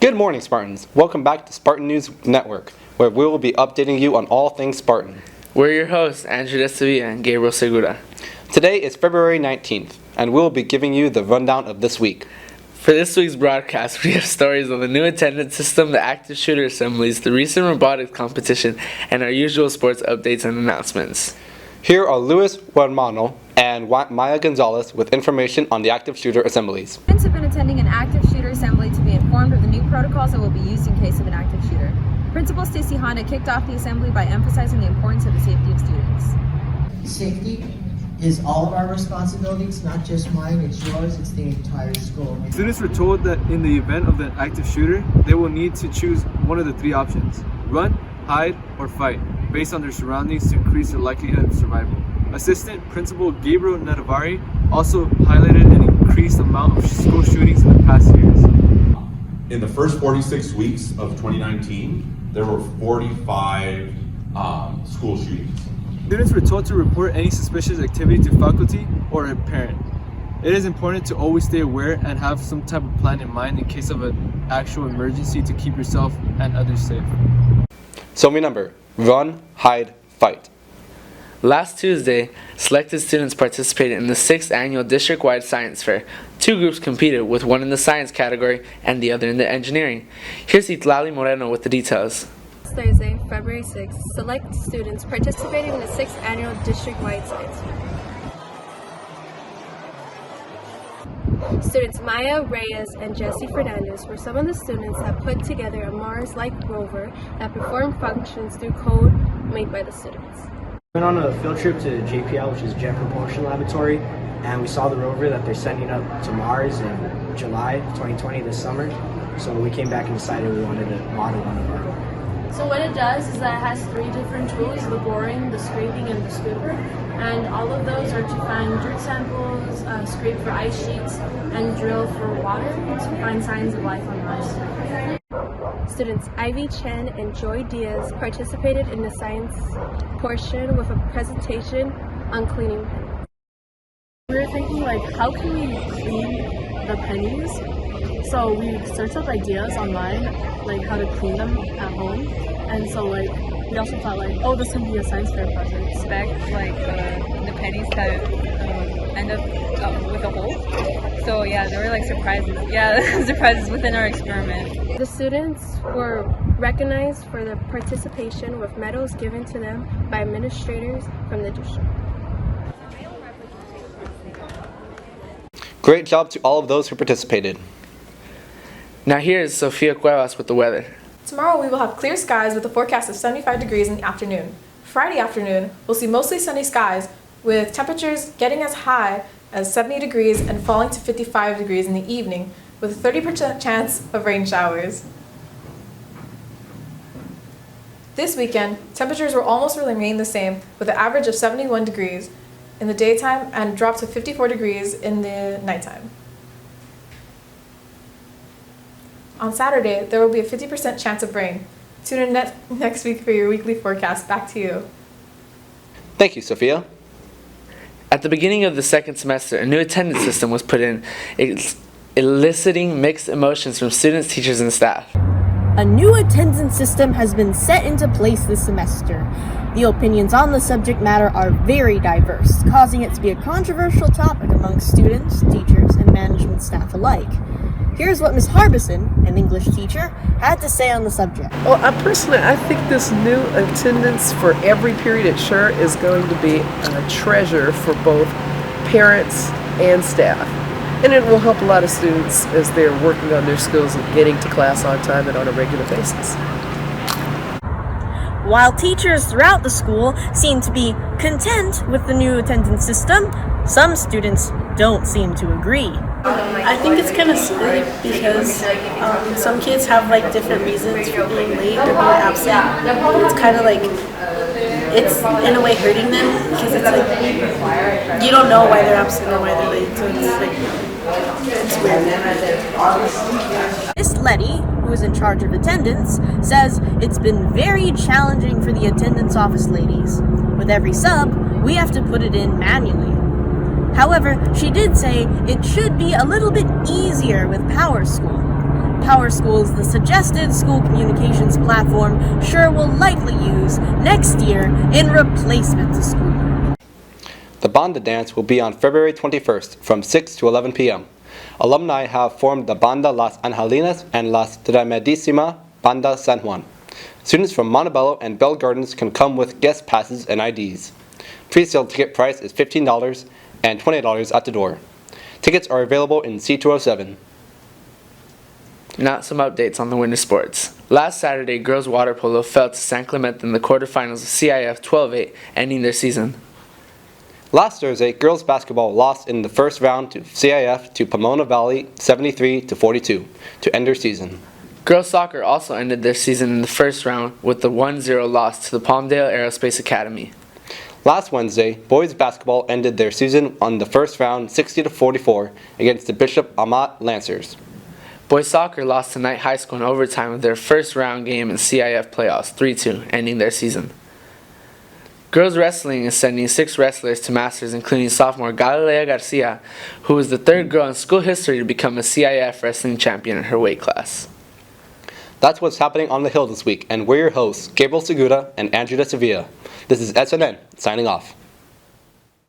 Good morning, Spartans. Welcome back to Spartan News Network, where we will be updating you on all things Spartan. We're your hosts, Andrew Sevilla and Gabriel Segura. Today is February 19th, and we'll be giving you the rundown of this week. For this week's broadcast, we have stories on the new attendance system, the active shooter assemblies, the recent robotics competition, and our usual sports updates and announcements. Here are Luis Guarmano and Maya Gonzalez with information on the active shooter assemblies. Students have been attending an active shooter assembly to be informed of the new protocols that will be used in case of an active shooter. Principal Stacy Honda kicked off the assembly by emphasizing the importance of the safety of students. Safety is all of our responsibilities, not just mine, it's yours, it's the entire school. Students were told that in the event of an active shooter, they will need to choose one of the three options: run, hide, or fight, based on their surroundings to increase their likelihood of survival. Assistant Principal Gabriel Netavari also highlighted an increased amount of school shootings in the past years. In the first 46 weeks of 2019, there were 45 school shootings. Students were told to report any suspicious activity to faculty or a parent. It is important to always stay aware and have some type of plan in mind in case of an actual emergency to keep yourself and others safe. So remember, run, hide, fight. Last Tuesday, selected students participated in the 6th annual district-wide science fair. Two groups competed, with one in the science category and the other in the engineering. Here's Itlali Moreno with the details. Thursday, February 6th, select students participating in the 6th annual district-wide science fair. Students Maya Reyes and Jesse Fernandez were some of the students that put together a Mars-like rover that performed functions through code made by the students. We went on a field trip to JPL, which is Jet Propulsion Laboratory, and we saw the rover that they're sending up to Mars in July 2020 this summer. So we came back and decided we wanted to model one of our own. So what it does is that it has 3 different tools: the boring, the scraping, and the scooper. And all of those are to find dirt samples, scrape for ice sheets, and drill for water to find signs of life on Mars. Students Ivy Chen and Joy Diaz participated in the science portion with a presentation on cleaning pennies. We were thinking, how can we clean the pennies? So we searched up ideas online, how to clean them at home. And so, we also thought, this can be a science fair project. Expect, the pennies to end up with a hole. So, yeah, there were, surprises. Yeah, surprises within our experiment. The students were recognized for their participation with medals given to them by administrators from the district. Great job to all of those who participated. Now here is Sofia Cuevas with the weather. Tomorrow we will have clear skies with a forecast of 75 degrees in the afternoon. Friday afternoon, we'll see mostly sunny skies with temperatures getting as high as 70 degrees and falling to 55 degrees in the evening with a 30% chance of rain showers. This weekend, temperatures will almost remain the same with an average of 71 degrees in the daytime and drop to 54 degrees in the nighttime. On Saturday, there will be a 50% chance of rain. Tune in next week for your weekly forecast. Back to you. Thank you, Sophia. At the beginning of the second semester, a new attendance system was put in, eliciting mixed emotions from students, teachers, and staff. A new attendance system has been set into place this semester. The opinions on the subject matter are very diverse, causing it to be a controversial topic among students, teachers, and management staff alike. Here's what Ms. Harbison, an English teacher, had to say on the subject. Well, personally, I think this new attendance for every period at Sure is going to be a treasure for both parents and staff. And it will help a lot of students as they're working on their skills of getting to class on time and on a regular basis. While teachers throughout the school seem to be content with the new attendance system, some students don't seem to agree. I think it's kind of silly because some kids have different reasons for being late or being absent. It's kind of it's in a way hurting them because it's you don't know why they're absent or why they're late, so it's weird. Miss Letty, who is in charge of attendance, says it's been very challenging for the attendance office ladies. With every sub, we have to put it in manually. However, she did say it should be a little bit easier with Power School. Power Schools, the suggested school communications platform SURE will likely use next year in replacement to schoolwork. The Banda Dance will be on February 21st from 6 to 11 p.m. Alumni have formed the Banda Las Angelinas and Las Tremendísima Banda San Juan. Students from Montebello and Bell Gardens can come with guest passes and IDs. Pre-sale ticket price is $15 and $20 at the door. Tickets are available in C207. Now some updates on the winter sports. Last Saturday, girls water polo fell to San Clemente in the quarterfinals of CIF 12-8, ending their season. Last Thursday, girls basketball lost in the first round to CIF to Pomona Valley 73-42 to end their season. Girls soccer also ended their season in the first round with the 1-0 loss to the Palmdale Aerospace Academy. Last Wednesday, boys basketball ended their season on the first round 60-44 against the Bishop Amat Lancers. Boys soccer lost to Knight High School in overtime of their first round game in CIF playoffs 3-2, ending their season. Girls wrestling is sending 6 wrestlers to Masters, including sophomore Galilea Garcia, who was the third girl in school history to become a CIF wrestling champion in her weight class. That's what's happening on the Hill this week, and we're your hosts, Gabriel Segura and Andrea Sevilla. This is SNN, signing off.